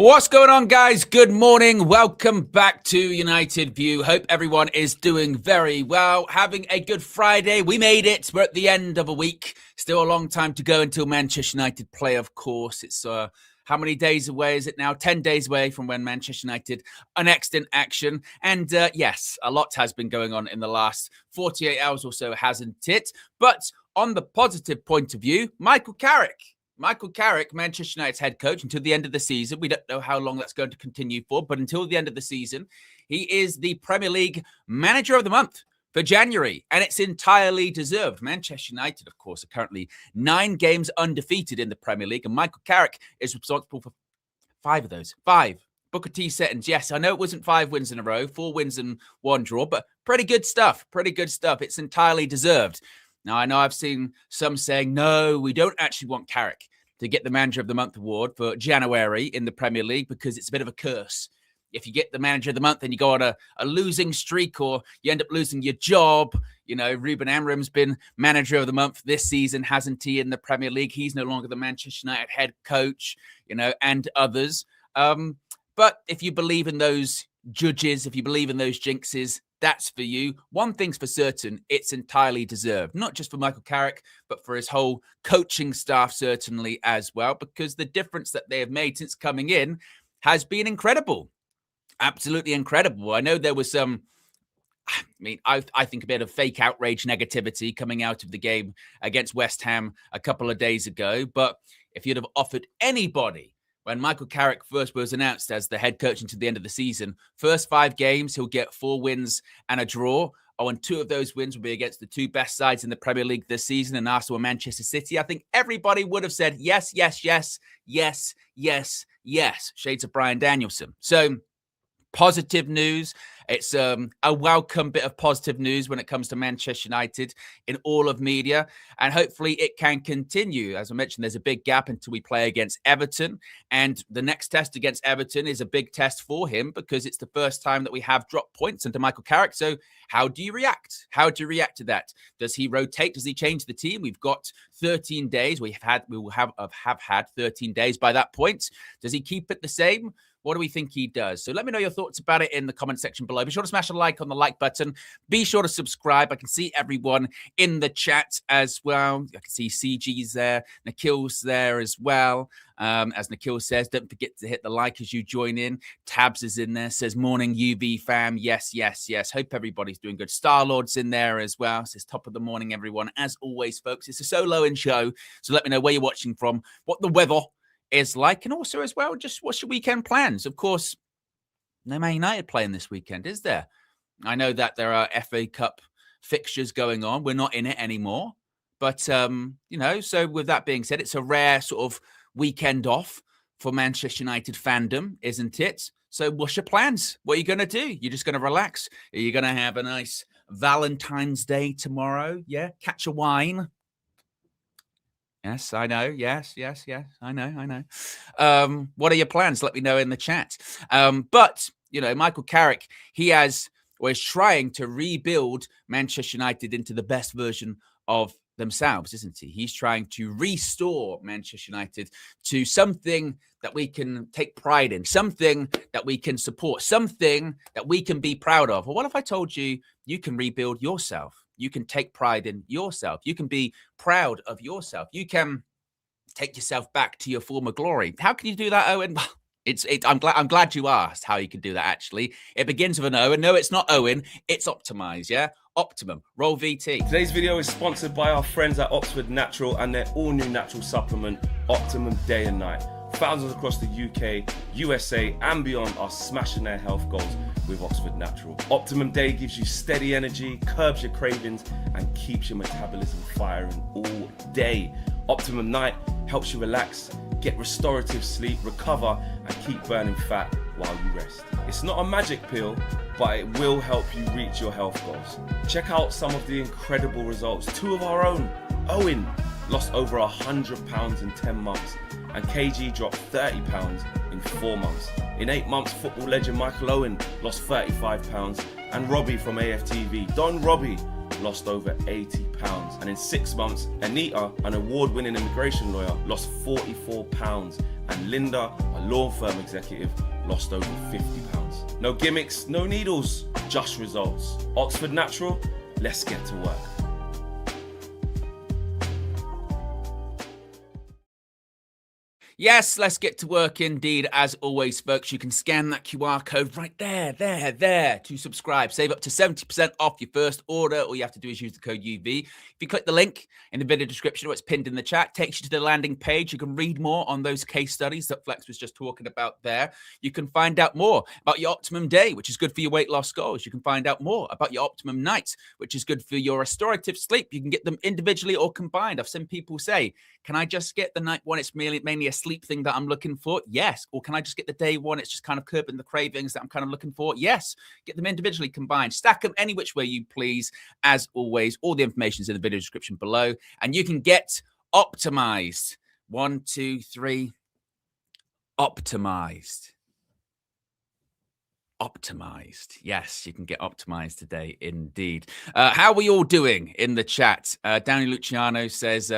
What's going on, guys? Good morning. Welcome back to United View. Hope everyone is doing very well. Having a good Friday. We made it. We're at the end of a week. Still a long time to go until Manchester United play, of course. It's how many days away is it now? 10 days away from when Manchester United are next in action. And yes, a lot has been going on in the last 48 hours or so, hasn't it? But on the positive point of view, Michael Carrick, Manchester United's head coach until the end of the season. We don't know how long that's going to continue for, but until the end of the season, he is the Premier League Manager of the Month for January, and it's entirely deserved. Manchester United, of course, are currently 9 games undefeated in the Premier League, and Michael Carrick is responsible for 5 of those. 5. Booker T settings. Yes, I know it wasn't 5 wins in a row, 4 wins and 1 draw, but pretty good stuff. It's entirely deserved. Now, I know I've seen some saying, no, we don't actually want Carrick to get the Manager of the Month award for January in the Premier League because it's a bit of a curse. If you get the Manager of the Month and you go on a losing streak or you end up losing your job, you know, Ruben Amorim's been Manager of the Month this season, hasn't he, in the Premier League? He's no longer the Manchester United head coach, you know, and others. But if you believe in those judges, if you believe in those jinxes, that's for you. One thing's for certain, it's entirely deserved. Not just for Michael Carrick, but for his whole coaching staff certainly as well, because the difference that they have made since coming in has been incredible. Absolutely incredible. I know there was some, I think a bit of fake outrage negativity coming out of the game against West Ham a couple of days ago. But if you'd have offered anybody, when Michael Carrick first was announced as the head coach until the end of the season, first 5 games, he'll get 4 wins and a draw. Oh, and 2 of those wins will be against the 2 best sides in the Premier League this season, in Arsenal and Manchester City. I think everybody would have said yes, yes, yes, yes, yes, yes. Shades of Brian Danielson. So, positive news. It's a welcome bit of positive news when it comes to Manchester United in all of media, and hopefully it can continue. As I mentioned, there's a big gap until we play against Everton, and the next test against Everton is a big test for him because it's the first time that we have dropped points into Michael Carrick. So how do you react? How do you react to that? Does he rotate? Does he change the team? We've got 13 days. We will have had 13 days by that point. Does he keep it the same? What do we think he does? So let me know your thoughts about it in the comment section below. Be sure to smash a like on the like button. Be sure to subscribe. I can see everyone in the chat as well. I can see CG's there. Nikhil's there as well. As Nikhil says, don't forget to hit the like as you join in. Tabs is in there. Says, morning UV fam. Yes, yes, yes. Hope everybody's doing good. Star-Lord's in there as well. Says, top of the morning, everyone. As always, folks, it's a solo-in show. So let me know where you're watching from, what the weather is like, and also as well, just what's your weekend plans? Of course, no Man United playing this weekend, is there? I know that there are FA Cup fixtures going on. We're not in it anymore. But, you know, so with that being said, it's a rare sort of weekend off for Manchester United fandom, isn't it? So what's your plans? What are you going to do? You're just going to relax? Are you going to have a nice Valentine's Day tomorrow? Yeah, catch a wine. Yes, I know. Yes. I know. What are your plans? Let me know in the chat. But, you know, Michael Carrick, he is trying to rebuild Manchester United into the best version of themselves, isn't he? He's trying to restore Manchester United to something that we can take pride in, something that we can support, something that we can be proud of. Well, what if I told you you can rebuild yourself? You can take pride in yourself. You can be proud of yourself. You can take yourself back to your former glory. How can you do that, Owen? I'm glad you asked how you can do that, actually. It begins with an O, and no, it's not Owen. It's Optimised, yeah? Optimum. Roll VT. Today's video is sponsored by our friends at Oxford Natural and their all-new natural supplement, Optimum Day and Night. Thousands across the UK, USA and beyond are smashing their health goals with Oxford Natural. Optimum Day gives you steady energy, curbs your cravings and keeps your metabolism firing all day. Optimum Night helps you relax, get restorative sleep, recover and keep burning fat while you rest. It's not a magic pill, but it will help you reach your health goals. Check out some of the incredible results. 2 of our own. Owen lost over 100 pounds in 10 months and KG dropped 30 pounds in 4 months. In 8 months, football legend Michael Owen lost 35 pounds and Robbie from AFTV, Don Robbie, lost over 80 pounds. And in 6 months, Anita, an award-winning immigration lawyer, lost 44 pounds. And Linda, a a law firm executive lost over 50 pounds. No gimmicks, no needles, just results. Oxford Natural, let's get to work. Yes, let's get to work indeed. As always, folks, you can scan that QR code right there to subscribe. Save up to 70% off your first order. All you have to do is use the code UV. If you click the link in the video description or it's pinned in the chat, takes you to the landing page. You can read more on those case studies that Flex was just talking about there. You can find out more about your Optimum Day, which is good for your weight loss goals. You can find out more about your Optimum Night, which is good for your restorative sleep. You can get them individually or combined. I've seen people say, can I just get the night one? It's mainly a sleep thing that I'm looking for. Yes. Or can I just get the day one? It's just kind of curbing the cravings that I'm kind of looking for. Yes. Get them individually combined. Stack them any which way you please. As always, all the information is in the video description below. And you can get optimized. 1, 2, 3. Optimized. Optimized. Yes, you can get optimized today, indeed. How are we all doing in the chat? Danny Luciano says,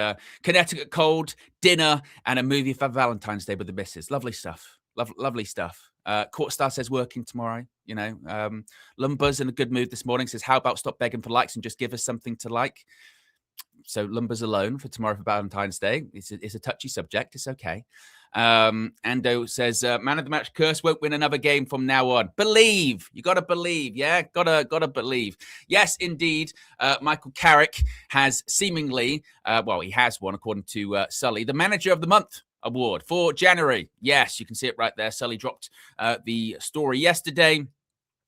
Connecticut cold, dinner, and a movie for Valentine's Day with the missus. Lovely stuff. Lovely stuff. Court Star says working tomorrow. You know, Lumber's in a good mood this morning. Says, how about stop begging for likes and just give us something to like? So Lumber's alone for tomorrow for Valentine's Day. It's a touchy subject. It's okay. Ando says, man of the match curse won't win another game from now on. Believe. You got to believe. Yeah, gotta believe. Yes, indeed. Michael Carrick has seemingly, he has won, according to Sully, the Manager of the Month award for January. Yes, you can see it right there. Sully dropped the story yesterday.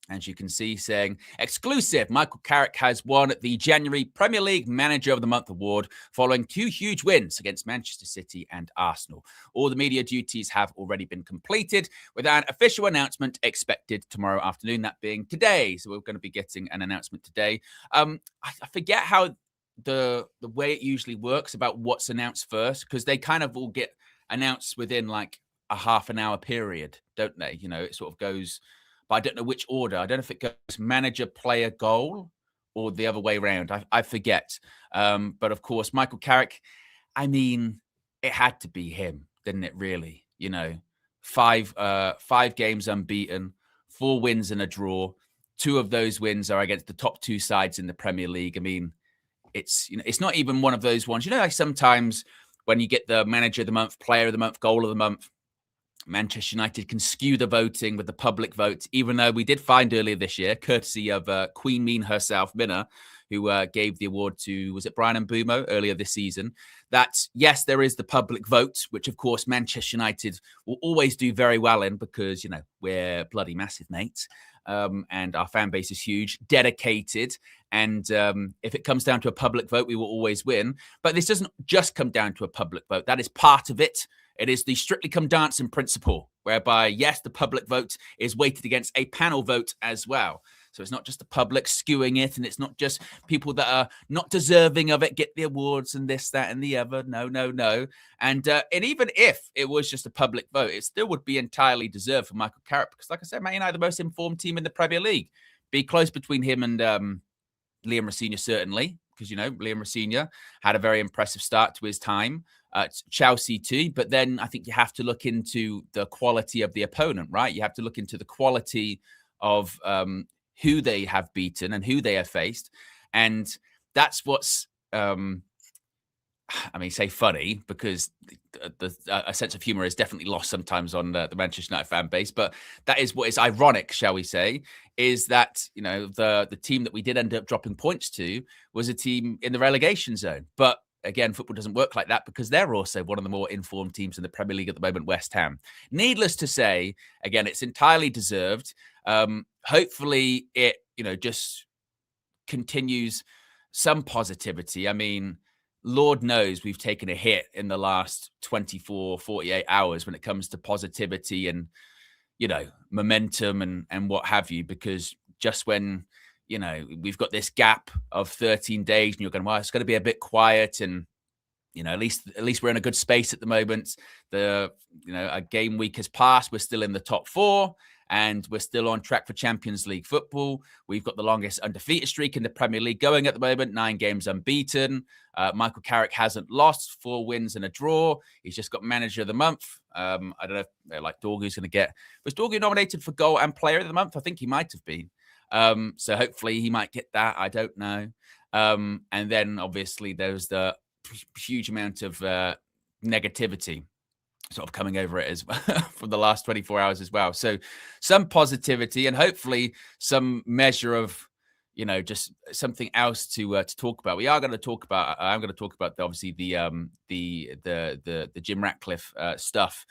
As you can see, saying, exclusive, Michael Carrick has won the January Premier League Manager of the Month award following 2 huge wins against Manchester City and Arsenal. All the media duties have already been completed with an official announcement expected tomorrow afternoon, that being today. So we're going to be getting an announcement today. I forget how the way it usually works about what's announced first, because they kind of all get announced within like a half an hour period, don't they? You know, it sort of goes... But I don't know which order. I don't know if it goes manager, player, goal, or the other way around. I forget. But of course, Michael Carrick, I mean, it had to be him, didn't it, really? You know, 5 games unbeaten, 4 wins and a draw. 2 of those wins are against the top 2 sides in the Premier League. I mean, it's not even one of those ones. You know, like sometimes when you get the manager of the month, player of the month, goal of the month, Manchester United can skew the voting with the public vote, even though we did find earlier this year, courtesy of Queen Mean herself, Minna, who gave the award to, was it Brian Mbumo earlier this season, that, yes, there is the public vote, which, of course, Manchester United will always do very well in because, you know, we're bloody massive, mate. And our fan base is huge, dedicated. And if it comes down to a public vote, we will always win. But this doesn't just come down to a public vote. That is part of it. It is the Strictly Come Dancing principle, whereby, yes, the public vote is weighted against a panel vote as well. So it's not just the public skewing it, and it's not just people that are not deserving of it get the awards and this, that, and the other. No. And even if it was just a public vote, it still would be entirely deserved for Michael Carrick because, like I said, Man United are the most informed team in the Premier League. Be close between him and Liam Rosenior, certainly, because, you know, Liam Rosenior had a very impressive start to his time at Chelsea too. But then I think you have to look into the quality of the opponent, right? You have to look into the quality of who they have beaten and who they have faced. And that's what's, say funny, because a sense of humor is definitely lost sometimes on the Manchester United fan base. But that is what is ironic, shall we say, is that, you know, the team that we did end up dropping points to was a team in the relegation zone. But again, football doesn't work like that because they're also one of the more informed teams in the Premier League at the moment, West Ham. Needless to say, again, it's entirely deserved. Hopefully it, you know, just continues some positivity. I mean, Lord knows we've taken a hit in the last 24, 48 hours when it comes to positivity and, you know, momentum and what have you, because just when, you know, we've got this gap of 13 days and you're going, well, it's going to be a bit quiet. And, you know, at least we're in a good space at the moment. A game week has passed. We're still in the top 4. and we're still on track for Champions League football. We've got the longest undefeated streak in the Premier League going at the moment, 9 games unbeaten. Michael Carrick hasn't lost, 4 wins and a draw. He's just got manager of the month. I don't know if like Dorgu's going to get... Was Dorgu nominated for goal and player of the month? I think he might have been. So hopefully he might get that. I don't know. And then obviously there's the huge amount of negativity sort of coming over it as well from the last 24 hours as well. So some positivity and hopefully some measure of, just something else to talk about. We are going to talk about. I'm going to talk about obviously the Jim Ratcliffe stuff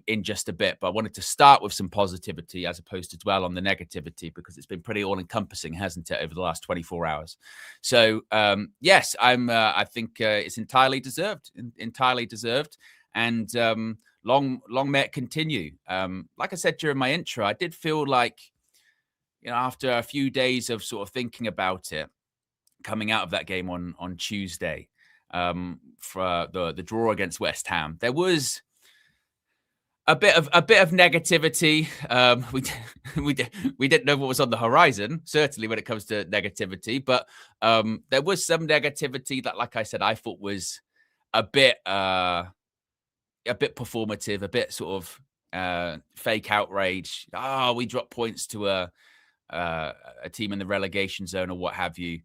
in just a bit. But I wanted to start with some positivity as opposed to dwell on the negativity because it's been pretty all encompassing, hasn't it, over the last 24 hours? So yes, I think it's entirely deserved. And long may it continue. Like I said during my intro, I did feel like, after a few days of sort of thinking about it, coming out of that game on Tuesday for the draw against West Ham, there was a bit of negativity. We didn't know what was on the horizon, certainly when it comes to negativity, but there was some negativity that, like I said, I thought was a bit performative, a bit sort of fake outrage. We dropped points to a team in the relegation zone or what have you.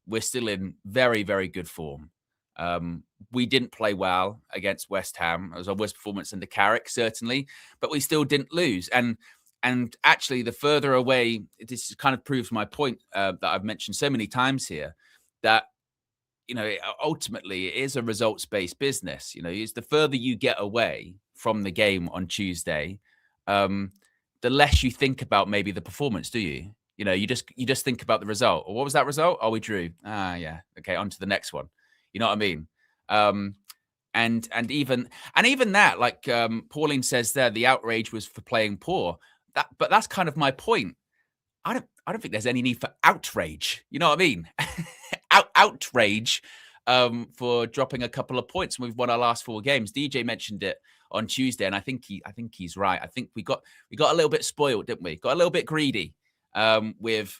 We're still in very, very good form. We didn't play well against West Ham. It was our worst performance under Carrick, certainly, but we still didn't lose. And actually, the further away, this kind of proves my point that I've mentioned so many times here, that ultimately it is a results-based business. It's the further you get away from the game on Tuesday, the less you think about maybe the performance, do you? You just think about the result. Or what was that result? Oh, we drew. Yeah. Okay, on to the next one. You know what I mean? And even that, like Pauline says there, the outrage was for playing poor. But that's kind of my point. I don't think there's any need for outrage. You know what I mean? Outrage for dropping a couple of points when we've won our last 4 games. DJ mentioned it on Tuesday, and I think he's right. I think we got a little bit spoiled, didn't we? Got a little bit greedy with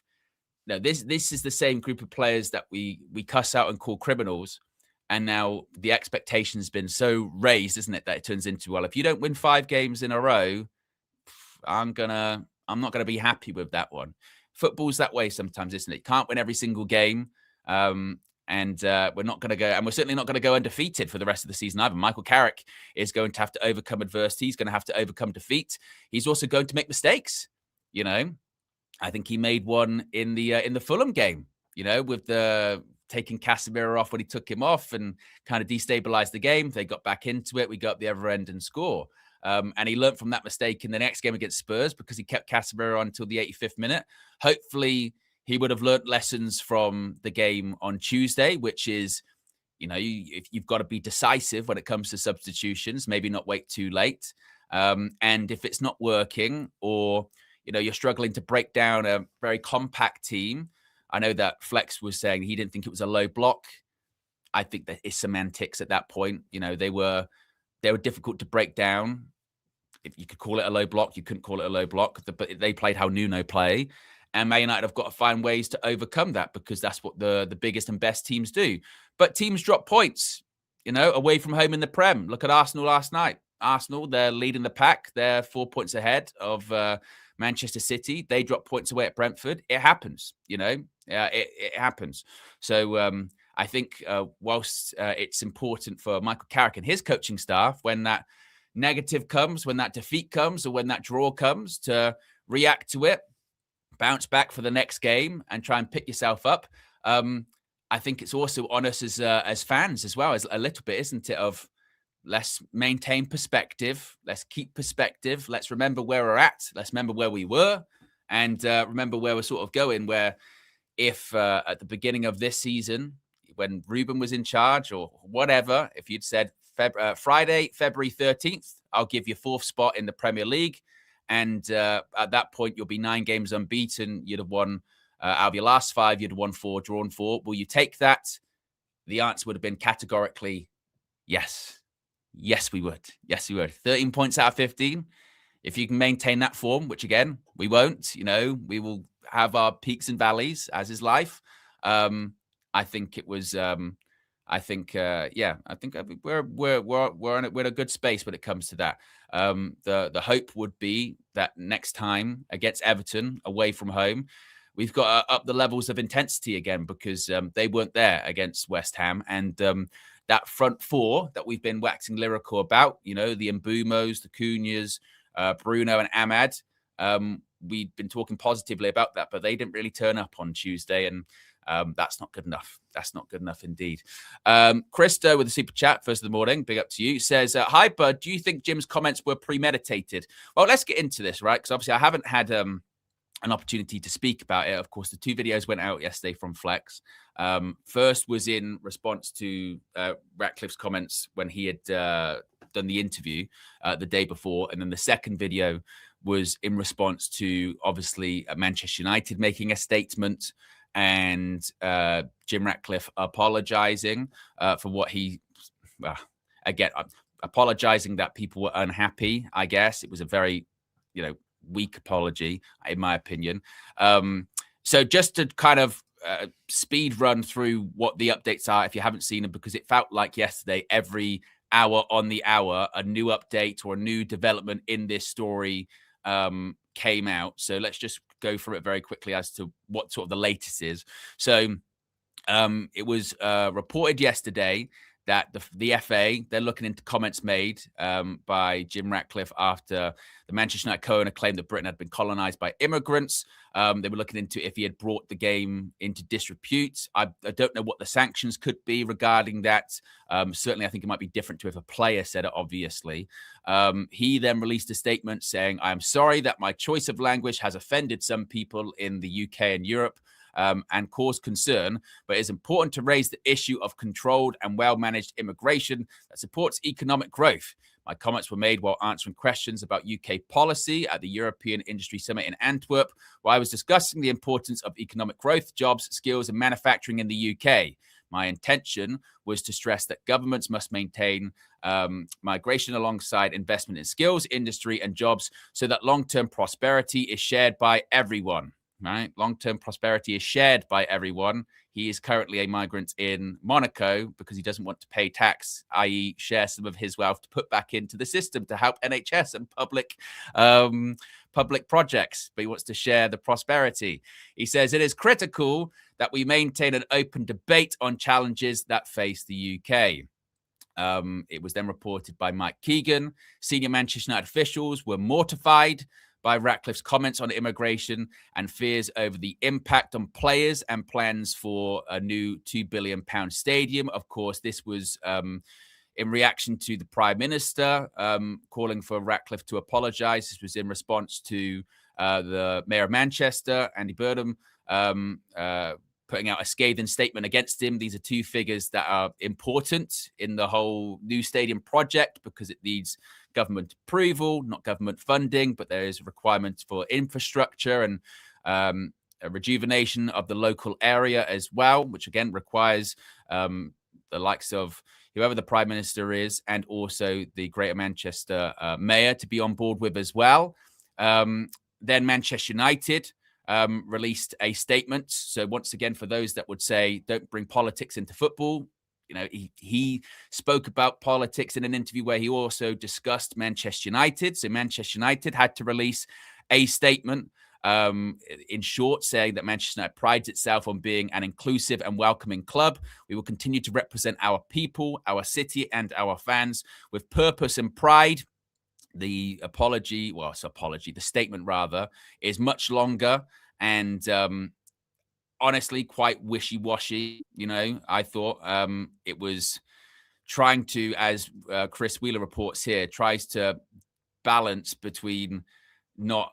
this is the same group of players that we cuss out and call criminals, and now the expectation's been so raised, isn't it, that it turns into, well, if you don't win 5 games in a row, I'm not gonna be happy with that one. Football's that way sometimes, isn't it? You can't win every single game. And we're not going to go, and we're certainly not going to go undefeated for the rest of the season either. Michael Carrick is going to have to overcome adversity. He's going to have to overcome defeat. He's also going to make mistakes. I think he made one in the Fulham game. With the taking Casemiro off when he took him off and kind of destabilized the game. They got back into it. We got up the other end and score. And he learned from that mistake in the next game against Spurs because he kept Casemiro on until the 85th minute. Hopefully, he would have learnt lessons from the game on Tuesday, which is, if you've got to be decisive when it comes to substitutions, maybe not wait too late. And if it's not working or, you're struggling to break down a very compact team, I know that Flex was saying he didn't think it was a low block. I think that is semantics at that point. They were difficult to break down. If you could call it a low block, you couldn't call it a low block, but they played how Nuno play. And Man United have got to find ways to overcome that because that's what the biggest and best teams do. But teams drop points, away from home in the Prem. Look at Arsenal last night. Arsenal, they're leading the pack. They're 4 points ahead of Manchester City. They drop points away at Brentford. It happens, it happens. So I think whilst it's important for Michael Carrick and his coaching staff, when that negative comes, when that defeat comes, or when that draw comes, to react to it, bounce back for the next game and try and pick yourself up. I think it's also on us as fans as well, as a little bit, isn't it? Of let's maintain perspective. Let's keep perspective. Let's remember where we're at. Let's remember where we were and remember where we're sort of going, where if at the beginning of this season, when Ruben was in charge or whatever, if you'd said Friday, February 13th, I'll give you 4th spot in the Premier League. And at that point, you'll be 9 games unbeaten. You'd have won out of your last 5, you'd have won 4, drawn 4. Will you take that? The answer would have been categorically yes. Yes, we would. Yes, we would. 13 points out of 15. if you can maintain that form, which again, we won't, we will have our peaks and valleys, as is life. I think it was, I think we're in a good space when it comes to that. The hope would be that next time against Everton away from home, we've got to up the levels of intensity again, because they weren't there against West Ham. And that front four that we've been waxing lyrical about, the Mbumos, the Cunhas, Bruno and Ahmad, we've been talking positively about that, but they didn't really turn up on Tuesday. And that's not good enough. That's not good enough indeed. Krista with a super chat, first of the morning, big up to you, says, hi, bud, do you think Jim's comments were premeditated? Well, let's get into this, right? Because obviously I haven't had an opportunity to speak about it. Of course, the 2 videos went out yesterday from Flex. First was in response to Ratcliffe's comments when he had done the interview the day before. And then the second video was in response to, obviously, Manchester United making a statement and Jim Ratcliffe apologizing for what he, again, apologizing that people were unhappy, I guess. It was a very, weak apology, in my opinion. So just to kind of speed run through what the updates are, if you haven't seen them, because it felt like yesterday, every hour on the hour, a new update or a new development in this story came out. So let's just go through it very quickly as to what sort of the latest is. So it was reported yesterday that the FA, they're looking into comments made by Jim Ratcliffe after the Manchester United co-owner claimed that Britain had been colonized by immigrants. They were looking into if he had brought the game into disrepute. I don't know what the sanctions could be regarding that. Certainly, I think it might be different to if a player said it, obviously. He then released a statement saying, I am sorry that my choice of language has offended some people in the UK and Europe. And cause concern, but it's important to raise the issue of controlled and well-managed immigration that supports economic growth. My comments were made while answering questions about UK policy at the European Industry Summit in Antwerp, where I was discussing the importance of economic growth, jobs, skills, and manufacturing in the UK. My intention was to stress that governments must maintain migration alongside investment in skills, industry, and jobs so that long-term prosperity is shared by everyone. Right? Long-term prosperity is shared by everyone. He is currently a migrant in Monaco because he doesn't want to pay tax, i.e. share some of his wealth to put back into the system to help NHS and public projects, but he wants to share the prosperity. He says it is critical that we maintain an open debate on challenges that face the UK. It was then reported by Mike Keegan. Senior Manchester United officials were mortified by Ratcliffe's comments on immigration and fears over the impact on players and plans for a new £2 billion stadium. Of course, this was in reaction to the Prime Minister calling for Ratcliffe to apologise. This was in response to the Mayor of Manchester, Andy Burnham, putting out a scathing statement against him. These are two figures that are important in the whole new stadium project because it needs government approval, not government funding, but there is a requirement for infrastructure and a rejuvenation of the local area as well, which again requires the likes of whoever the Prime Minister is and also the Greater Manchester Mayor to be on board with as well. Then Manchester United released a statement. So once again, for those that would say, don't bring politics into football, he spoke about politics in an interview where he also discussed Manchester United. So Manchester United had to release a statement, in short, saying that Manchester United prides itself on being an inclusive and welcoming club. We will continue to represent our people, our city, and our fans with purpose and pride. The the statement rather, is much longer and honestly quite wishy-washy. I thought it was trying to, as Chris Wheeler reports here, tries to balance between not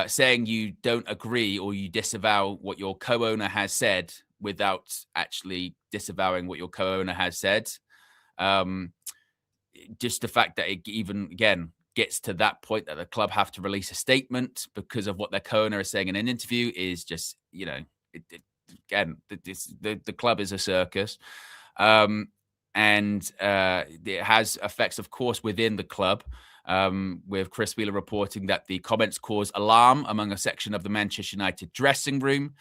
saying you don't agree or you disavow what your co-owner has said without actually disavowing what your co-owner has said. Just the fact that it even, again, gets to that point that the club have to release a statement because of what their co-owner is saying in an interview is just, again, the club is a circus. And And it has effects, of course, within the club, with Chris Wheeler reporting that the comments caused alarm among a section of the Manchester United dressing room,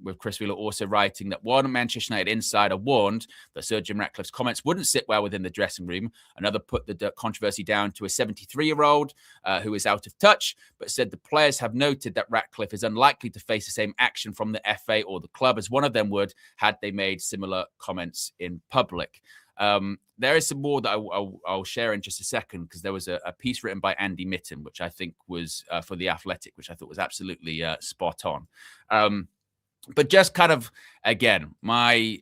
with Chris Wheeler also writing that one Manchester United insider warned that Sir Jim Ratcliffe's comments wouldn't sit well within the dressing room. Another put the controversy down to a 73-year-old who is out of touch, but said the players have noted that Ratcliffe is unlikely to face the same action from the FA or the club as one of them would had they made similar comments in public. There is some more that I'll share in just a second, because there was a piece written by Andy Mitten, which I think was for The Athletic, which I thought was absolutely spot on. But just kind of, again, my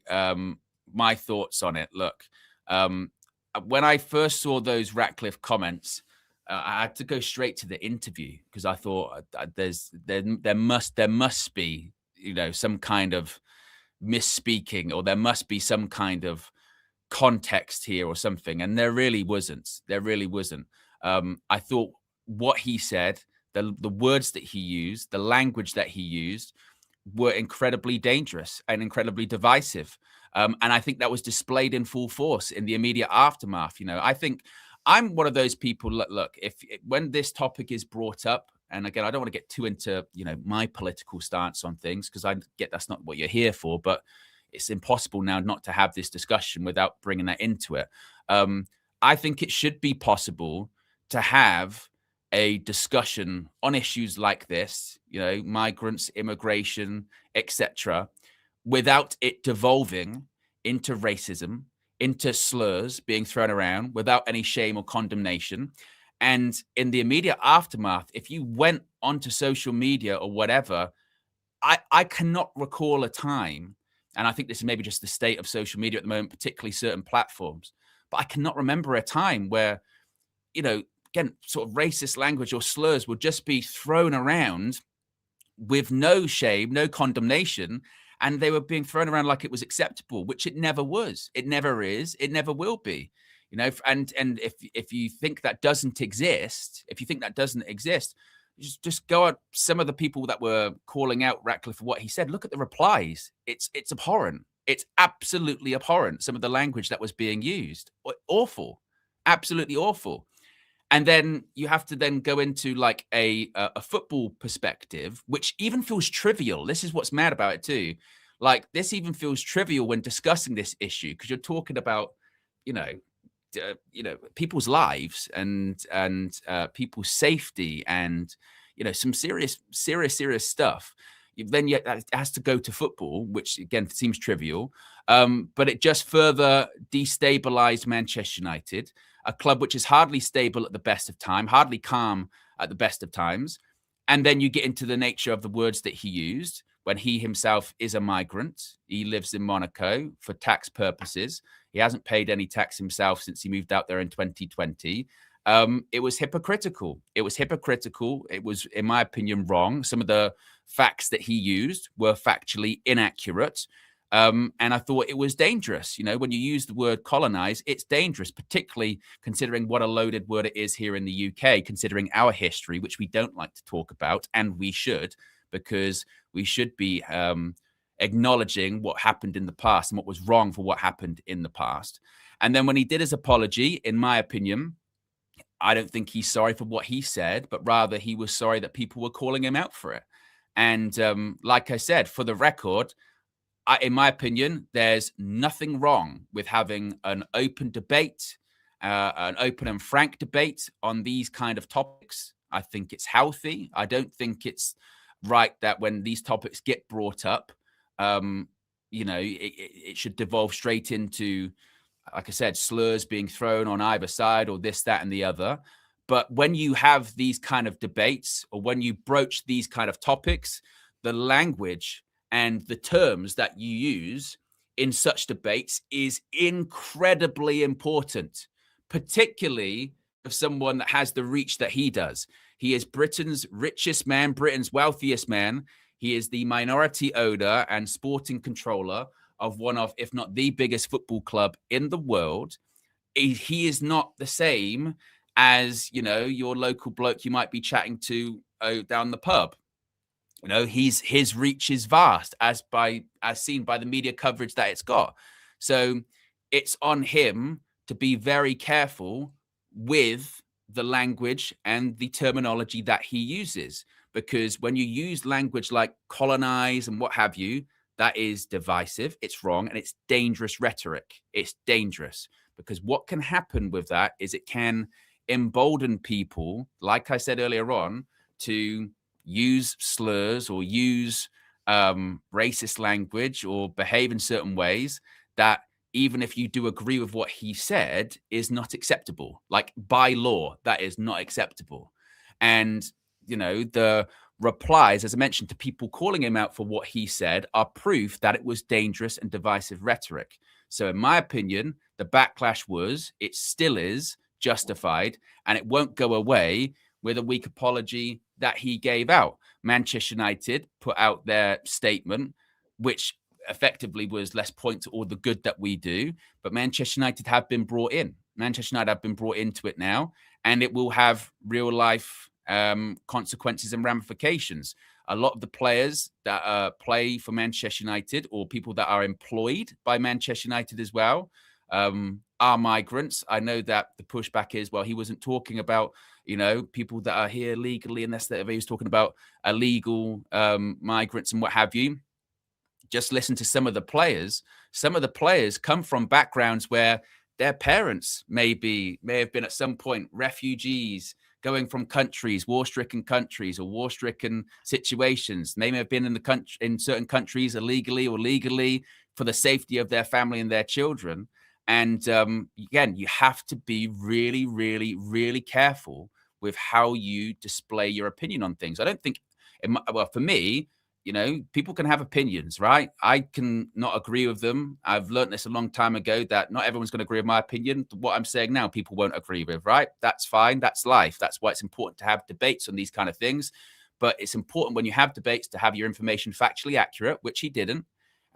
thoughts on it. Look, when I first saw those Ratcliffe comments, I had to go straight to the interview, because I thought there must be, some kind of misspeaking, or there must be some kind of context here or something, and there really wasn't. I thought what he said, the words that he used, the language that he used, were incredibly dangerous and incredibly divisive. And I think that was displayed in full force in the immediate aftermath. I think I'm one of those people, look, when this topic is brought up, and again, I don't want to get too into, my political stance on things, because I get that's not what you're here for, but it's impossible now not to have this discussion without bringing that into it. I think it should be possible to have a discussion on issues like this, migrants, immigration, etc., without it devolving into racism, into slurs being thrown around without any shame or condemnation. And in the immediate aftermath, if you went onto social media or whatever, I cannot recall a time, and I think this is maybe just the state of social media at the moment, particularly certain platforms, but I cannot remember a time where, again, sort of racist language or slurs would just be thrown around with no shame, no condemnation, and they were being thrown around like it was acceptable, which it never was. It never is. It never will be. And if you think that doesn't exist, just go at some of the people that were calling out Ratcliffe for what he said. Look at the replies. It's abhorrent. It's absolutely abhorrent. Some of the language that was being used, awful, absolutely awful. And then you have to then go into like a football perspective, which even feels trivial. This is what's mad about it too. Like, this even feels trivial when discussing this issue, because you're talking about, people's lives and people's safety and, some serious stuff. Then yet that has to go to football, which again seems trivial. But it just further destabilized Manchester United, a club which is hardly stable at the best of time, hardly calm at the best of times. And then you get into the nature of the words that he used when he himself is a migrant. He lives in Monaco for tax purposes. He hasn't paid any tax himself since he moved out there in 2020. It was hypocritical. It was, in my opinion, wrong. Some of the facts that he used were factually inaccurate. And I thought it was dangerous. When you use the word colonize, it's dangerous, particularly considering what a loaded word it is here in the UK, considering our history, which we don't like to talk about, and we should, because we should be acknowledging what happened in the past and what was wrong for what happened in the past. And then when he did his apology, in my opinion, I don't think he's sorry for what he said, but rather he was sorry that people were calling him out for it. And like I said, for the record, in my opinion, there's nothing wrong with having an open debate, an open and frank debate on these kind of topics. I think it's healthy. I don't think it's right that when these topics get brought up, it should devolve straight into, like I said, slurs being thrown on either side or this, that, and the other. But when you have these kind of debates, or when you broach these kind of topics, the language and the terms that you use in such debates is incredibly important, particularly of someone that has the reach that he does. He is Britain's richest man, Britain's wealthiest man. He is the minority owner and sporting controller of one of, if not the biggest football club in the world. He is not the same as, your local bloke you might be chatting to down the pub. His reach is vast, as seen by the media coverage that it's got. So it's on him to be very careful with the language and the terminology that he uses. Because when you use language like colonize and what have you, that is divisive, it's wrong, and it's dangerous rhetoric. It's dangerous because what can happen with that is it can embolden people, like I said earlier on, to use slurs or use racist language or behave in certain ways that, even if you do agree with what he said, is not acceptable. Like by law, that is not acceptable. And, the replies, as I mentioned, to people calling him out for what he said are proof that it was dangerous and divisive rhetoric. So in my opinion, the backlash it still is justified, and it won't go away with a weak apology that he gave out. Manchester United put out their statement, which effectively was, let's point to all the good that we do. But Manchester United have been brought in. Manchester United have been brought into it now, and it will have real life consequences and ramifications. A lot of the players that play for Manchester United, or people that are employed by Manchester United as well, are migrants. I know that the pushback is, well, he wasn't talking about, people that are here legally, and that's that he was talking about illegal migrants and what have you. Just listen to some of the players. Some of the players come from backgrounds where their parents may have been at some point refugees going from countries, war-stricken countries or war-stricken situations. They may have been in certain countries illegally or legally for the safety of their family and their children. And again, you have to be really, really, really careful with how you display your opinion on things. I don't think, for me, people can have opinions, right? I can not agree with them. I've learned this a long time ago that not everyone's going to agree with my opinion. What I'm saying now, people won't agree with, right? That's fine. That's life. That's why it's important to have debates on these kind of things. But it's important when you have debates to have your information factually accurate, which he didn't.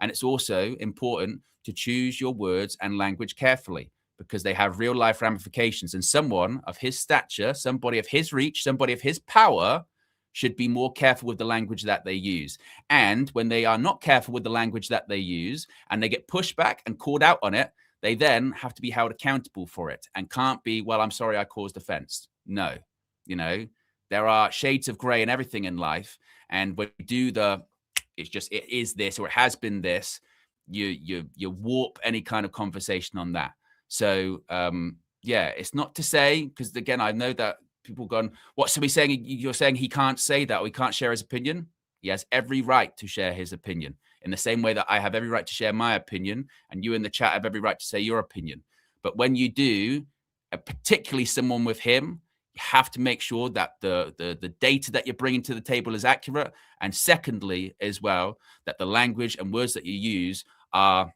And it's also important to choose your words and language carefully, because they have real life ramifications. And someone of his stature, somebody of his reach, somebody of his power should be more careful with the language that they use. And when they are not careful with the language that they use and they get pushed back and called out on it, they then have to be held accountable for it and can't be, well, I'm sorry I caused offense. No, there are shades of gray and everything in life. And when you do it is this, or it has been this, you warp any kind of conversation on that. So, it's not to say, because again, I know that people gone, what's he saying? You're saying he can't say that, or he can't share his opinion? He has every right to share his opinion, in the same way that I have every right to share my opinion, and you in the chat have every right to say your opinion. But when you do, particularly someone with him, you have to make sure that the data that you're bringing to the table is accurate. And secondly, as well, that the language and words that you use are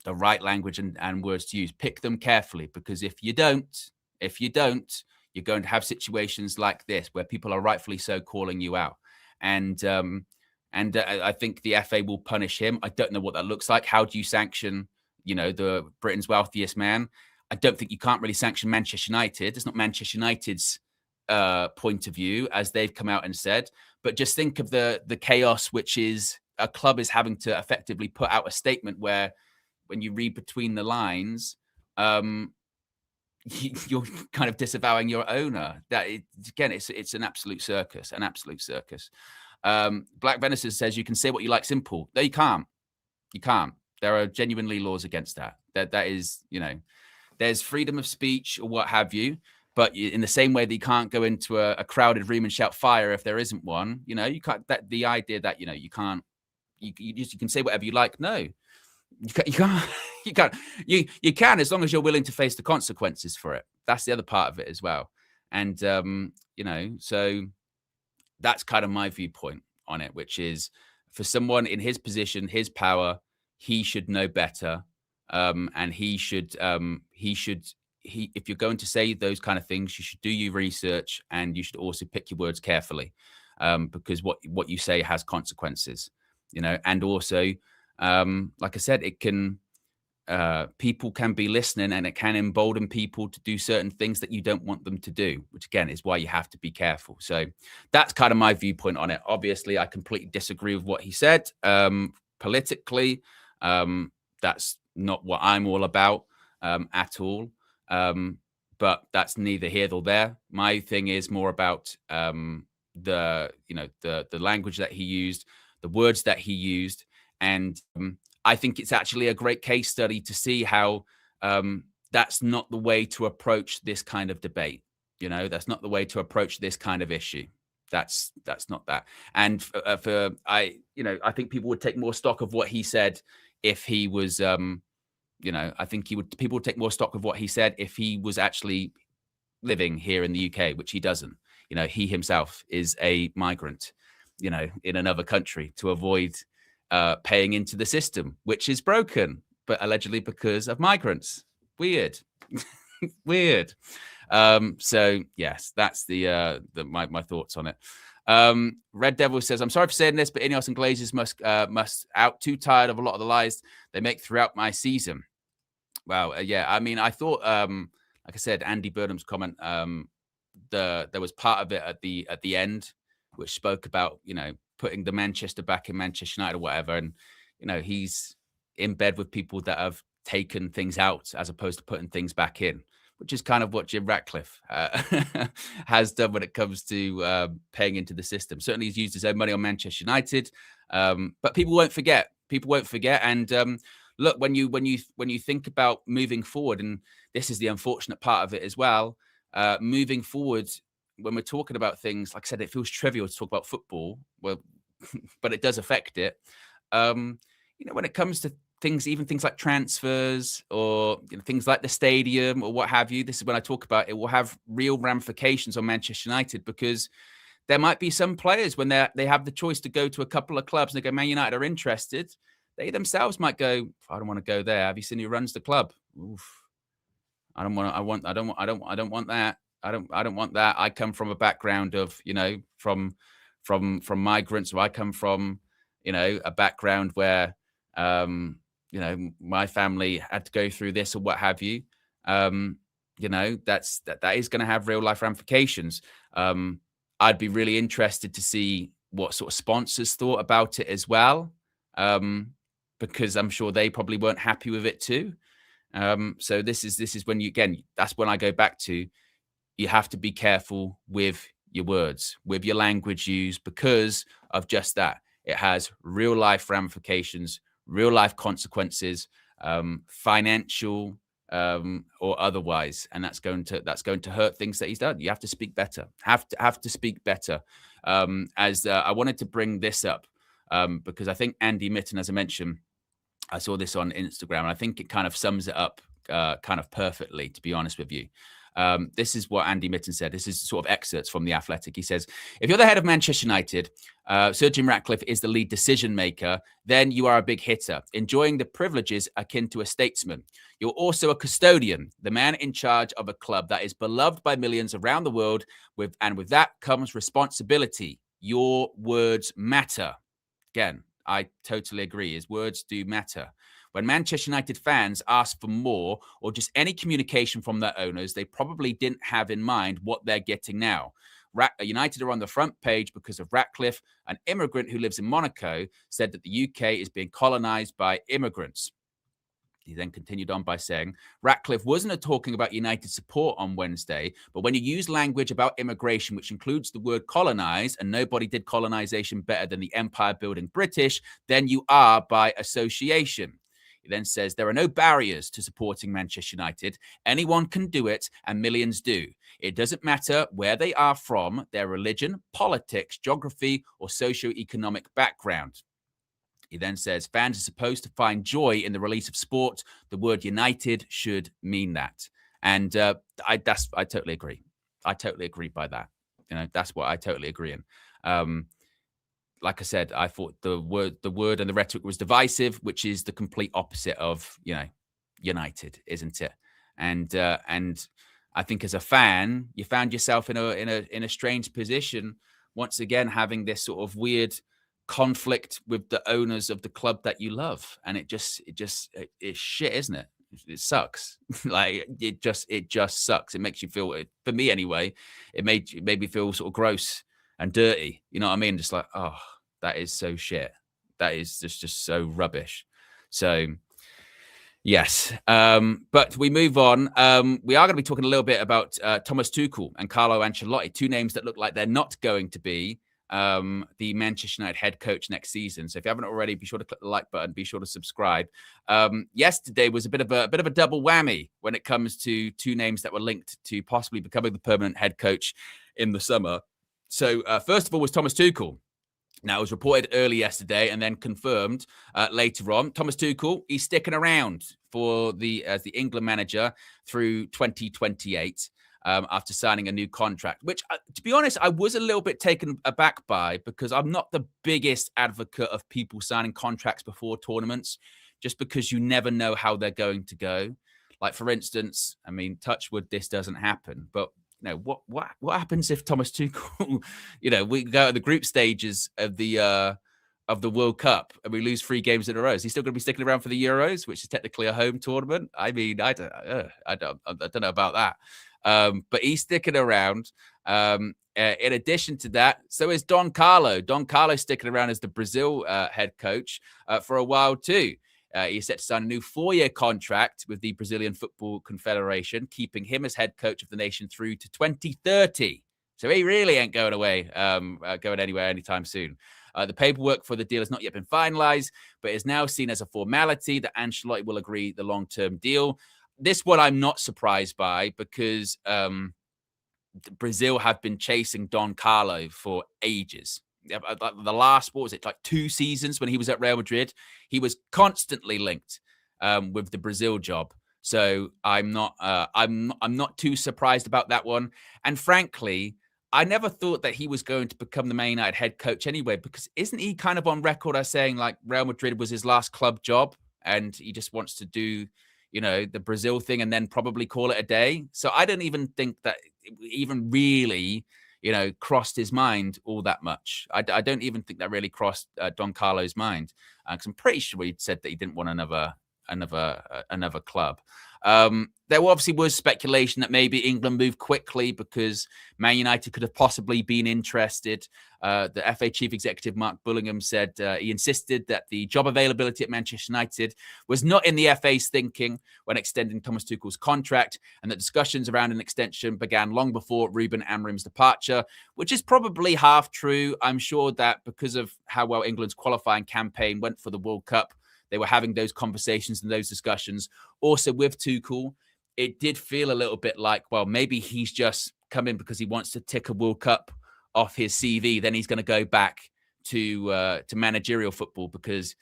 the right language and words to use. Pick them carefully, because if you don't, you're going to have situations like this where people are rightfully so calling you out. And I think the FA will punish him. I don't know what that looks like. How do you sanction, the Britain's wealthiest man? I don't think you can't really sanction Manchester United. It's not Manchester United's point of view, as they've come out and said. But just think of the chaos, which is a club is having to effectively put out a statement where, when you read between the lines, you're kind of disavowing your owner. Again, it's an absolute circus, Black Venison says you can say what you like, simple. No, you can't. There are genuinely laws against that. That is, there's freedom of speech or what have you, but in the same way that you can't go into a crowded room and shout fire if there isn't one, you can't, the idea that, you can't, you can say whatever you like. No, you can't. You can, as long as you're willing to face the consequences for it. That's the other part of it as well. And, so that's kind of my viewpoint on it, which is, for someone in his position, his power, he should know better. And if you're going to say those kind of things, you should do your research, and you should also pick your words carefully, because what you say has consequences, and also, like I said, it can, people can be listening, and it can embolden people to do certain things that you don't want them to do, which again is why you have to be careful. So that's kind of my viewpoint on it. Obviously, I completely disagree with what he said. Politically, that's not what I'm all about at all. But that's neither here nor there. My thing is more about the language that he used, the words that he used, and I think it's actually a great case study to see how that's not the way to approach this kind of debate. That's not the way to approach this kind of issue. That's not that. And I think people would take more stock of what he said if he was. I think people would take more stock of what he said if he was actually living here in the UK, which he doesn't. He himself is a migrant, in another country to avoid paying into the system, which is broken, but allegedly because of migrants. Weird. Weird. So yes, that's my thoughts on it. Red Devil says, I'm sorry for saying this, but Ineos and Glazers must out. Too tired of a lot of the lies they make throughout my season. Well, yeah, I mean, I thought, like I said, Andy Burnham's comment, there was part of it at the end, which spoke about, putting the Manchester back in Manchester United or whatever. And, he's in bed with people that have taken things out as opposed to putting things back in, which is kind of what Jim Ratcliffe has done when it comes to paying into the system. Certainly he's used his own money on Manchester United, but people won't forget. People won't forget. And look, when you think about moving forward, and this is the unfortunate part of it as well, moving forward, when we're talking about things, like I said, it feels trivial to talk about football, well, but it does affect it. When it comes to things, even things like transfers or things like the stadium or what have you, this is when I talk about it will have real ramifications on Manchester United, because there might be some players when they have the choice to go to a couple of clubs and they go, Man United are interested. They themselves might go, I don't want to go there. Have you seen who runs the club? Oof. I don't want that. I don't want that. I come from a background of, from migrants. So I come from, a background where, my family had to go through this or what have you. That is going to have real life ramifications. I'd be really interested to see what sort of sponsors thought about it as well. Because I'm sure they probably weren't happy with it too. So this is when that's when I go back to, you have to be careful with your words, with your language used, because of just that. It has real life ramifications, real life consequences, financial or otherwise, and that's going to hurt things that he's done. You have to speak better. Have to speak better. I wanted to bring this up because I think Andy Mitten, as I mentioned, I saw this on Instagram, and I think it kind of sums it up kind of perfectly, to be honest with you. This is what Andy Mitten said. This is sort of excerpts from The Athletic. He says, if you're the head of Manchester United, Sir Jim Ratcliffe is the lead decision maker, then you are a big hitter, enjoying the privileges akin to a statesman. You're also a custodian, the man in charge of a club that is beloved by millions around the world, and with that comes responsibility. Your words matter. Again, I totally agree. His words do matter. When Manchester United fans ask for more or just any communication from their owners, they probably didn't have in mind what they're getting now. United are on the front page because of Ratcliffe. An immigrant who lives in Monaco said that the UK is being colonized by immigrants. He then continued on by saying, Ratcliffe wasn't talking about United support on Wednesday, but when you use language about immigration, which includes the word colonize, and nobody did colonization better than the empire-building British, then you are by association. He then says, there are no barriers to supporting Manchester United. Anyone can do it, and millions do. It doesn't matter where they are from, their religion, politics, geography, or socio-economic background. He then says, fans are supposed to find joy in the release of sport. The word United should mean that. And I totally agree. I totally agree by that. That's what I totally agree in. Like I said, I thought the word and the rhetoric was divisive, which is the complete opposite of, United, isn't it? And I think as a fan, you found yourself in a strange position, once again, having this sort of weird conflict with the owners of the club that you love, and it's shit, isn't it? It sucks. Like it just sucks. It makes you feel, for me anyway, it made me feel sort of gross and dirty. You know what I mean? Just like, oh, that is so shit. That is just so rubbish. So Yes. But we move on. We are going to be talking a little bit about Thomas Tuchel and Carlo Ancelotti, two names that look like they're not going to be the Manchester United head coach next season. So if you haven't already, be sure to click the like button. Be sure to subscribe. Yesterday was a bit of a double whammy when it comes to two names that were linked to possibly becoming the permanent head coach in the summer. So first of all was Thomas Tuchel. Now, it was reported early yesterday and then confirmed later on. Thomas Tuchel, he's sticking around for as the England manager through 2028 after signing a new contract, which, to be honest, I was a little bit taken aback by, because I'm not the biggest advocate of people signing contracts before tournaments, just because you never know how they're going to go. Like, for instance, I mean, touch wood, this doesn't happen, but what happens if Thomas Tuchel, we go to the group stages of the World Cup and we lose 3 games in a row? Is he still going to be sticking around for the Euros, which is technically a home tournament? I mean, I don't know about that. But he's sticking around. In addition to that, so is Don Carlo. Don Carlo sticking around as the Brazil head coach for a while too. He's set to sign a new 4-year contract with the Brazilian Football Confederation, keeping him as head coach of the nation through to 2030. So he really ain't going away, going anywhere anytime soon. The paperwork for the deal has not yet been finalized, but is now seen as a formality that Ancelotti will agree the long-term deal. This one I'm not surprised by, because Brazil have been chasing Don Carlo for ages. The last, what was it, like 2 seasons when he was at Real Madrid, he was constantly linked with the Brazil job. So I'm not too surprised about that one. And frankly, I never thought that he was going to become the Man United head coach anyway, because isn't he kind of on record as saying like Real Madrid was his last club job and he just wants to do, the Brazil thing and then probably call it a day? So I don't even think that even really crossed his mind all that much. I don't even think that really crossed Don Carlo's mind, because I'm pretty sure he said that he didn't want another club. There obviously was speculation that maybe England moved quickly because Man United could have possibly been interested. The FA chief executive, Mark Bullingham, said he insisted that the job availability at Manchester United was not in the FA's thinking when extending Thomas Tuchel's contract, and that discussions around an extension began long before Ruben Amorim's departure, which is probably half true. I'm sure that because of how well England's qualifying campaign went for the World Cup, they were having those conversations and those discussions. Also with Tuchel, it did feel a little bit like, well, maybe he's just come in because he wants to tick a World Cup off his CV. Then he's going to go back to managerial football, because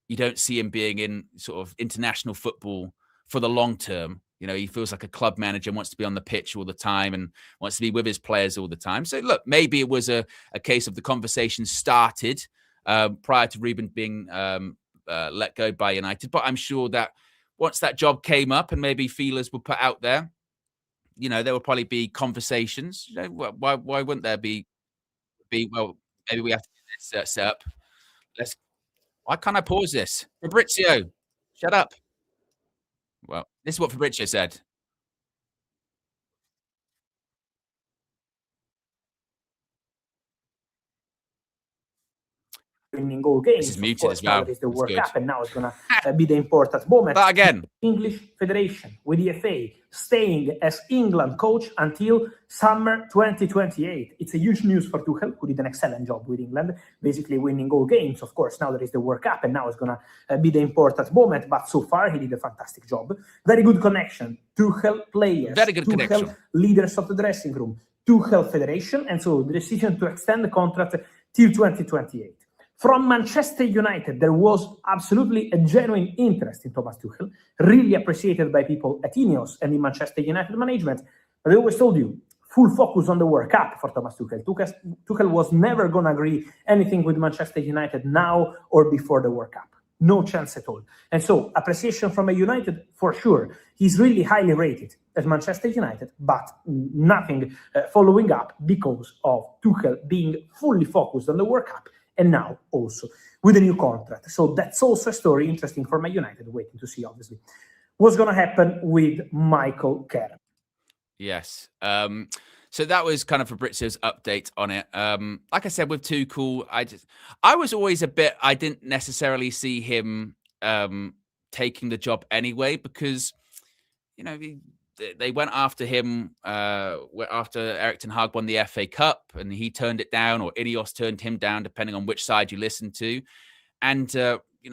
you don't see him being in sort of international football for the long term. He feels like a club manager, wants to be on the pitch all the time and wants to be with his players all the time. So look, maybe it was a case of the conversation started prior to Ruben being let go by United. But I'm sure that once that job came up and maybe feelers were put out there, there will probably be conversations. Why wouldn't there be? Well, maybe we have to get this set up. Why can't I pause this? Fabrizio, shut up. Well, this is what Fabrizio said. winning all games. This is muted as well. Now there is the World Cup, and now it's going to be the important moment. But again, English Federation with the FA staying as England coach until summer 2028. It's a huge news for Tuchel, who did an excellent job with England, basically winning all games. Of course, now there is the World Cup, and now it's going to be the important moment. But so far, he did a fantastic job. Very good connection. Tuchel players. Very good Tuchel connection. Leaders of the dressing room. Tuchel Federation, and so the decision to extend the contract till 2028. From Manchester United, there was absolutely a genuine interest in Thomas Tuchel, really appreciated by people at Ineos and in Manchester United management. But I always told you, full focus on the World Cup for Thomas Tuchel. Tuchel was never going to agree anything with Manchester United now or before the World Cup. No chance at all. And so, appreciation from a United, for sure. He's really highly rated at Manchester United, but nothing following up because of Tuchel being fully focused on the World Cup, and now also with a new contract. So that's also a story interesting for Man United, waiting to see, obviously, what's going to happen with Michael Carrick. Yes. So that was kind of Fabrizio's update on it. Like I said, with Tuchel, I was always I didn't necessarily see him taking the job anyway, because, they went after him after Erik ten Hag won the FA Cup, and he turned it down, or Ineos turned him down, depending on which side you listen to. And,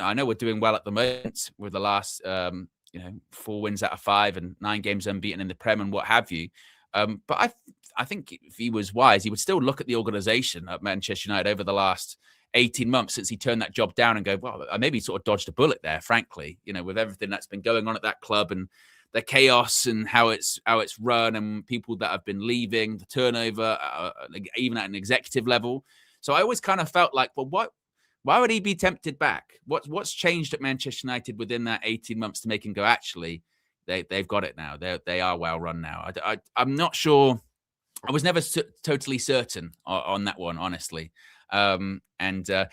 I know we're doing well at the moment with the last, 4 wins out of 5 and 9 games unbeaten in the Prem and what have you. But I think if he was wise, he would still look at the organisation at Manchester United over the last 18 months since he turned that job down and go, well, maybe he sort of dodged a bullet there, frankly, with everything that's been going on at that club and the chaos and how it's run and people that have been leaving, the turnover, even at an executive level. So I always kind of felt like, well, why would he be tempted back? What's changed at Manchester United within that 18 months to make him go, actually, they've got it now. They are well run now. I'm not sure. I was never totally certain on that one, honestly. And the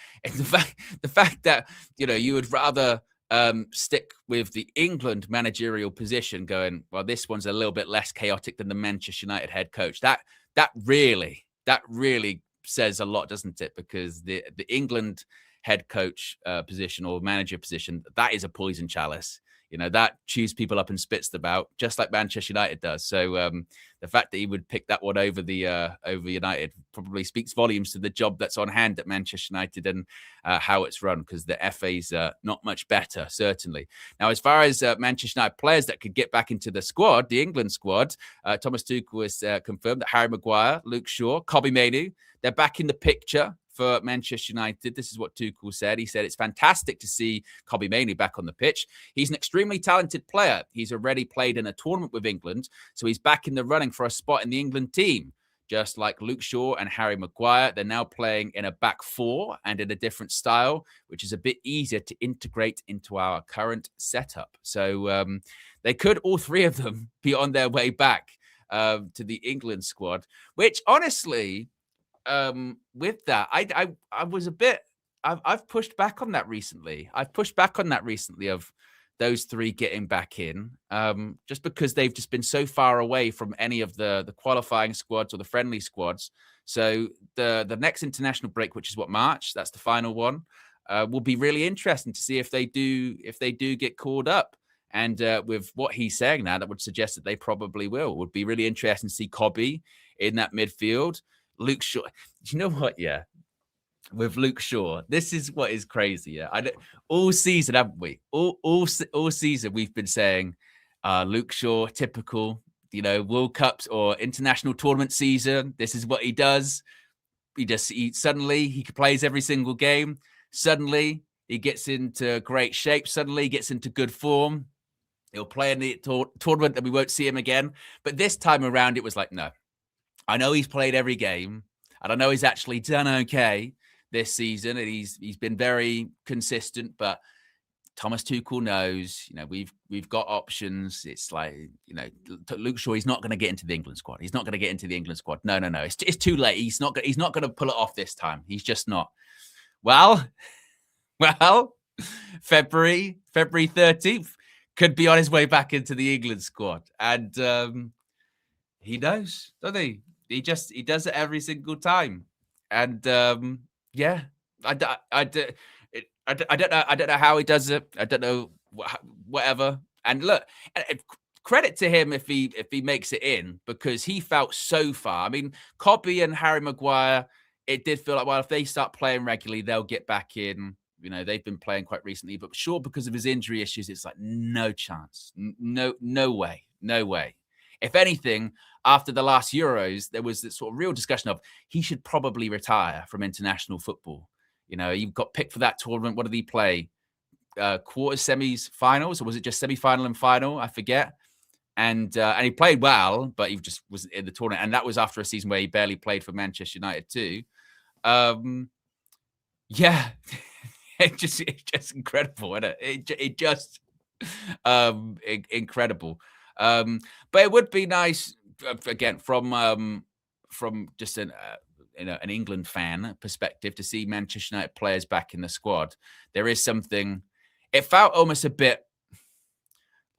fact that, you would rather stick with the England managerial position going, well, this one's a little bit less chaotic than the Manchester United head coach. That really says a lot, doesn't it? Because the England head coach position or manager position, that is a poison chalice. That chews people up and spits them out, just like Manchester United does. So the fact that he would pick that one over United probably speaks volumes to the job that's on hand at Manchester United and how it's run, because the FA's not much better, certainly. Now, as far as Manchester United players that could get back into the squad, the England squad, Thomas Tuchel has confirmed that Harry Maguire, Luke Shaw, Kobbie Mainoo, they're back in the picture for Manchester United. This is what Tuchel said. He said it's fantastic to see Kobbie Mainoo back on the pitch. He's an extremely talented player. He's already played in a tournament with England, so he's back in the running for a spot in the England team. Just like Luke Shaw and Harry Maguire, they're now playing in a back four and in a different style, which is a bit easier to integrate into our current setup. So they could, all three of them, be on their way back to the England squad, which honestly, with that, I was a bit, I've pushed back on that recently. Of those three getting back in, just because they've just been so far away from any of the qualifying squads or the friendly squads. So the next international break, which is March, that's the final one, will be really interesting to see if they do get called up. And with what he's saying now, that would suggest that they probably will. It would be really interesting to see Kobbie in that midfield. Luke Shaw, you know what? Yeah, with Luke Shaw, this is what is crazy. Yeah, all season, haven't we? All season, we've been saying, Luke Shaw, typical, World Cups or international tournament season. This is what he does. Suddenly he plays every single game. Suddenly he gets into great shape. Suddenly he gets into good form. He'll play in the tournament and we won't see him again. But this time around, it was like, no. I know he's played every game, and I know he's actually done okay this season, and he's been very consistent. But Thomas Tuchel knows, we've got options. It's like, Luke Shaw, he's not going to get into the England squad. He's not going to get into the England squad. No. It's too late. He's not going to pull it off this time. He's just not. Well, February 13th could be on his way back into the England squad, and he knows, doesn't he? He does it every single time, and yeah, I don't know how he does it. I don't know whatever. And look, credit to him if he makes it in, because he felt so far. I mean, Kobbie and Harry Maguire, it did feel like, well, if they start playing regularly, they'll get back in. They've been playing quite recently, but sure, because of his injury issues, it's like no chance, no way. If anything, after the last Euros, there was this sort of real discussion of he should probably retire from international football. He got picked for that tournament. What did he play? Quarters, semis, finals, or was it just semi-final and final? I forget. And he played well, but he just wasn't in the tournament. And that was after a season where he barely played for Manchester United too. Yeah, it's just incredible, isn't it? It just incredible. But it would be nice, again, from just an England fan perspective, to see Manchester United players back in the squad. There is something. It felt almost a bit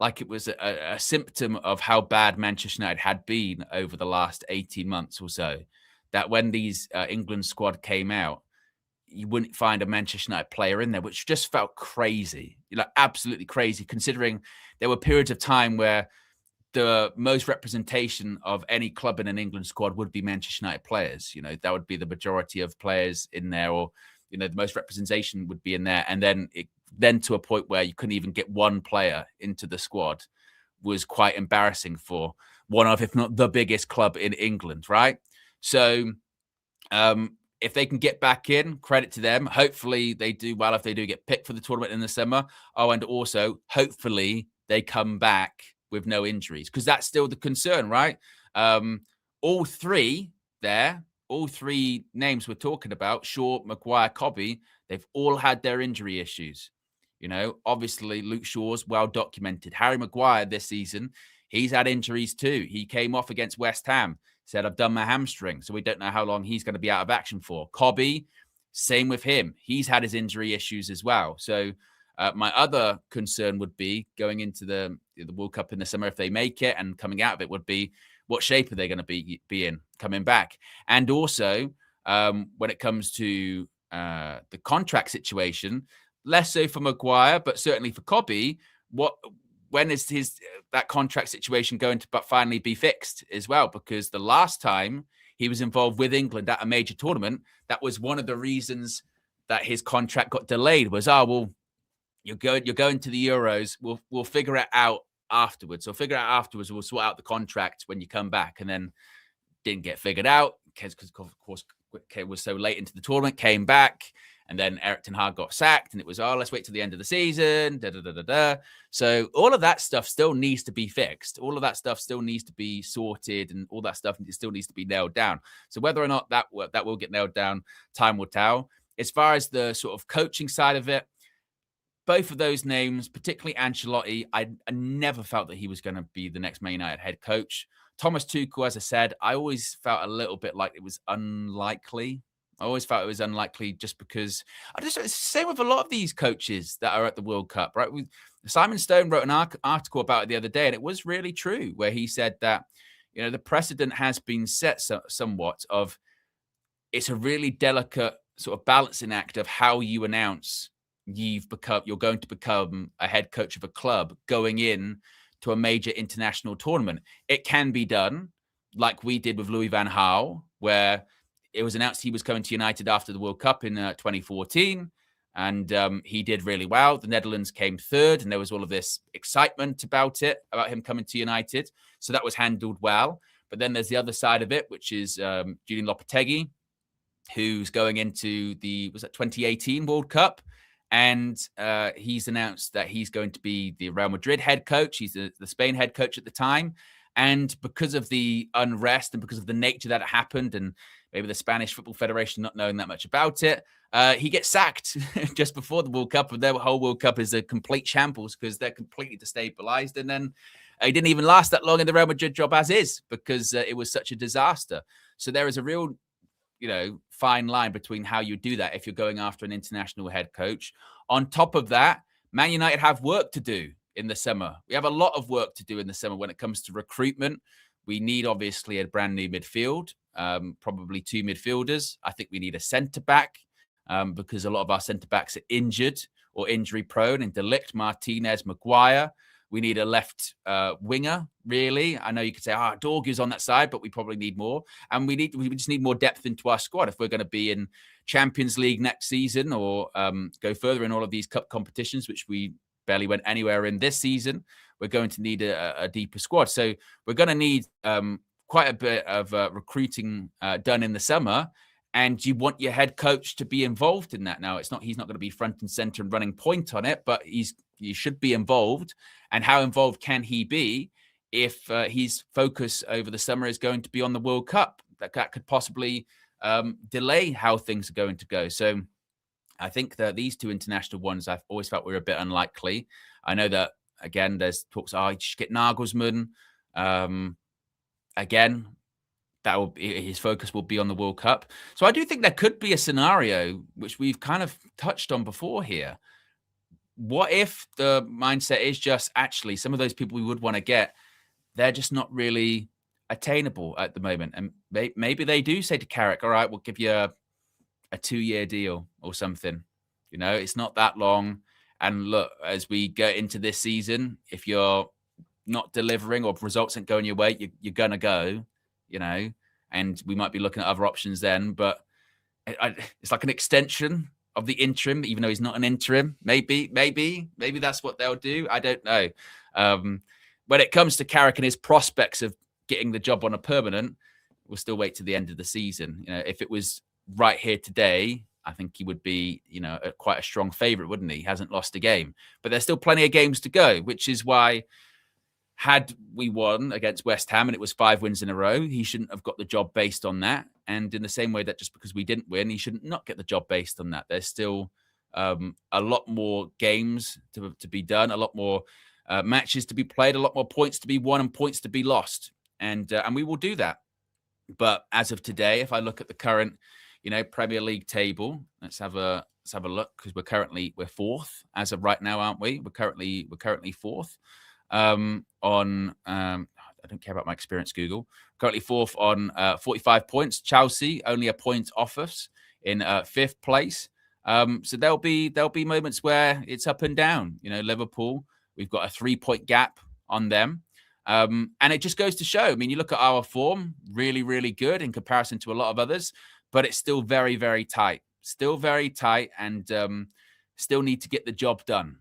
like it was a symptom of how bad Manchester United had been over the last 18 months or so. That when these England squad came out, you wouldn't find a Manchester United player in there, which just felt crazy, like absolutely crazy, considering there were periods of time where the most representation of any club in an England squad would be Manchester United players. That would be the majority of players in there, or, the most representation would be in there. And then to a point where you couldn't even get one player into the squad was quite embarrassing for one of, if not the biggest club in England, right? So if they can get back in, credit to them. Hopefully they do well if they do get picked for the tournament in the summer. Oh, and also hopefully they come back with no injuries, because that's still the concern, right? All three names we're talking about, Shaw, Maguire, Cobby, they've all had their injury issues. Obviously Luke Shaw's well documented. Harry Maguire this season, he's had injuries too. He came off against West Ham, said, I've done my hamstring. So we don't know how long he's going to be out of action for. Cobby, same with him. He's had his injury issues as well. So my other concern would be going into the World Cup in the summer, if they make it, and coming out of it, would be what shape are they going to be in coming back? And also when it comes to the contract situation, less so for Maguire, but certainly for Cobby, when is that contract situation going to finally be fixed as well? Because the last time he was involved with England at a major tournament, that was one of the reasons that his contract got delayed, was, you're going to the Euros. We'll figure it out afterwards. We'll sort out the contract when you come back. And then didn't get figured out because of course it was so late into the tournament, came back. And then Erik ten Hag got sacked, and it was, let's wait till the end of the season. So all of that stuff still needs to be fixed. All of that stuff still needs to be sorted, and all that stuff still needs to be nailed down. So whether or not that will get nailed down, time will tell. As far as the sort of coaching side of it, both of those names, particularly Ancelotti, I never felt that he was going to be the next Man United head coach. Thomas Tuchel, as I said, I always felt a little bit like it was unlikely. I always felt it was unlikely, just because it's the same with a lot of these coaches that are at the World Cup, right? Simon Stone wrote an article about it the other day, and it was really true, where he said that, the precedent has been set somewhat of, it's a really delicate sort of balancing act of how you announce you're going to become a head coach of a club going in to a major international tournament. It can be done like we did with Louis van Gaal, where it was announced he was coming to United after the World Cup in 2014, and he did really well. The Netherlands came third, and there was all of this excitement about him coming to United. So that was handled well. But then there's the other side of it, which is Julian Lopetegui, who's going into the 2018 World Cup. And he's announced that he's going to be the Real Madrid head coach. He's the Spain head coach at the time. And because of the unrest and because of the nature that it happened, and maybe the Spanish Football Federation not knowing that much about it, he gets sacked just before the World Cup. And their whole World Cup is a complete shambles because they're completely destabilized. And then he didn't even last that long in the Real Madrid job as is, because it was such a disaster. So there is a real, fine line between how you do that if you're going after an international head coach. On top of that, Man United have work to do in the summer. We have a lot of work to do in the summer when it comes to recruitment. We need, obviously, a brand new midfield, probably two midfielders. I think we need a centre-back because a lot of our centre-backs are injured or injury-prone, in De Ligt, Martinez, Maguire. We need a left winger, really. I know you could say, Dorgu's on that side, but we probably need more. And we just need more depth into our squad if we're going to be in Champions League next season, or go further in all of these cup competitions, which we barely went anywhere in this season. We're going to need a deeper squad. So we're going to need quite a bit of recruiting done in the summer. And you want your head coach to be involved in that. Now, he's not going to be front and center and running point on it, but he should be involved. And how involved can he be if his focus over the summer is going to be on the World Cup? That could possibly delay how things are going to go. So I think that these two international ones, I've always felt were a bit unlikely. I know that, again, there's talks, you should get Nagelsmann. Again, his focus will be on the World Cup. So I do think there could be a scenario which we've kind of touched on before here. What if the mindset is just, actually, some of those people we would want to get, they're just not really attainable at the moment. And maybe they do say to Carrick, all right, we'll give you a a 2-year deal or something. You know, it's not that long. And look, as we go into this season, if you're not delivering or results aren't going your way, you're going to go, you know, and we might be looking at other options then. But it's like an extension of the interim, even though he's not an interim. Maybe that's what they'll do. I don't know. When it comes to Carrick and his prospects of getting the job on a permanent, we'll still wait to the end of the season. You know, if it was right here today, I think he would be, you know, quite a strong favourite, wouldn't he? He hasn't lost a game. But there's still plenty of games to go, which is why had we won against West Ham and it was 5 wins in a row, he shouldn't have got the job based on that. And in the same way that just because we didn't win, he shouldn't not get the job based on that. There's still a lot more games to be done, a lot more matches to be played, a lot more points to be won and points to be lost. And we will do that. But as of today, if I look at the current, you know, Premier League table, let's have a look, because we're fourth as of right now, aren't we? We're currently fourth on I don't care about my experience, Google. Currently fourth on 45 points. Chelsea only a point off us in 5th place. So there'll be moments where it's up and down. You know, Liverpool, we've got a 3-point gap on them. And it just goes to show. I mean, you look at our form, really, really good in comparison to a lot of others, but it's still very, very tight. Still very tight, and still need to get the job done.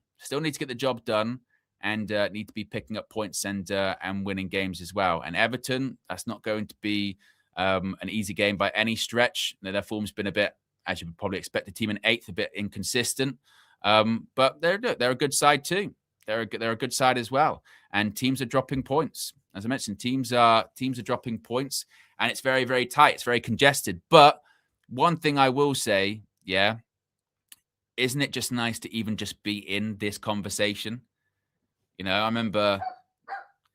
And need to be picking up points and winning games as well. And Everton, that's not going to be an easy game by any stretch. You know, their form's been a bit, as you would probably expect, a team in 8th, a bit inconsistent. But they're a good side too. They're a good side as well. And teams are dropping points. As I mentioned, teams are dropping points, and it's very, very tight. It's very congested. But one thing I will say, yeah, isn't it just nice to even just be in this conversation? You know, I remember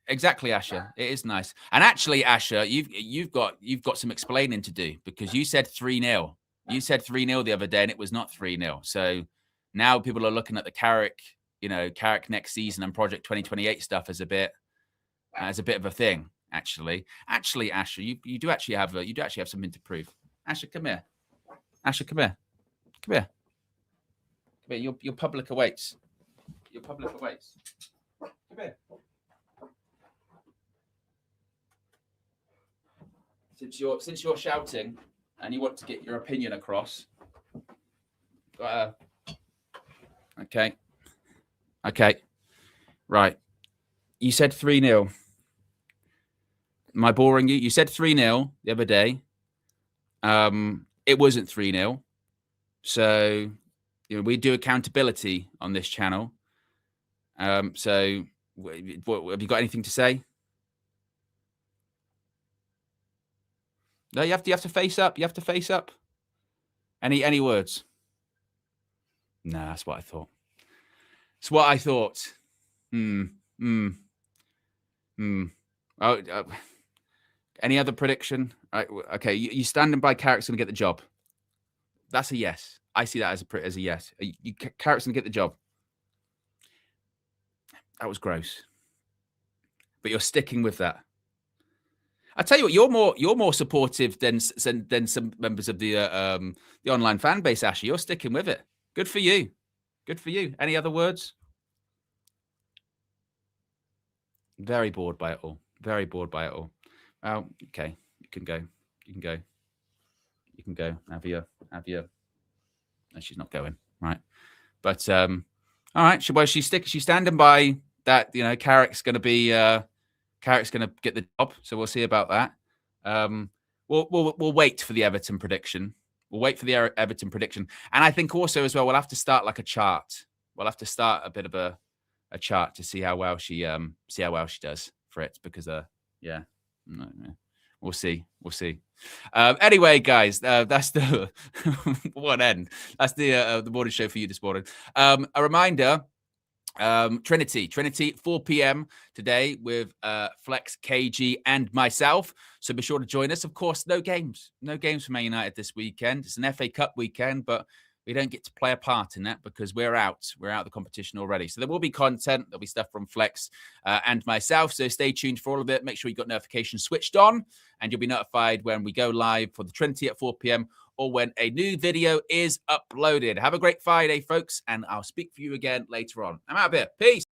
exactly, Asher. It is nice. And actually, Asher, you've got some explaining to do, because you said 3-0. You said 3-0 the other day, and it was not 3-0. So now people are looking at the Carrick next season and Project 2028 stuff as a bit of a thing. Actually, Asher, you do actually have something to prove. Asher, come here. Come here. Your public awaits. Come here. Since you're shouting and you want to get your opinion across. Okay. Right. You said 3-0. Am I boring you? You said 3-0 the other day. It wasn't 3-0. So, you know, we do accountability on this channel. So have you got anything to say? No, you have to face up. Any words? No, that's what I thought. Any other prediction? Okay, you standing by Carrick's going to get the job. That's a yes. I see that as a yes. Carrick's going to get the job. That was gross. But you're sticking with that. I tell you what, you're more supportive than some members of the online fan base, Asher. You're sticking with it. Good for you. Any other words? Very bored by it all. Oh, okay. You can go. Have your. No, she's not going. Right. But all right. She's standing by that. You know, Carrick's going to get the job. So we'll see about that. We'll wait for the Everton prediction. And I think also as well, we'll have to start like a chart. We'll have to start a bit of a chart to see how well she does for it, because we'll see. Anyway, guys, that's the one end. That's the morning show for you this morning. A reminder, Trinity, 4 p.m. today with Flex, KG, and myself. So be sure to join us. Of course, no games for Man United this weekend. It's an FA Cup weekend, but we don't get to play a part in that because we're out of the competition already. So there will be content. There'll be stuff from Flex and myself. So stay tuned for all of it. Make sure you've got notifications switched on, and you'll be notified when we go live for the Trinity at 4 p.m. or when a new video is uploaded. Have a great Friday, folks, and I'll speak for you again later on. I'm out of here. Peace.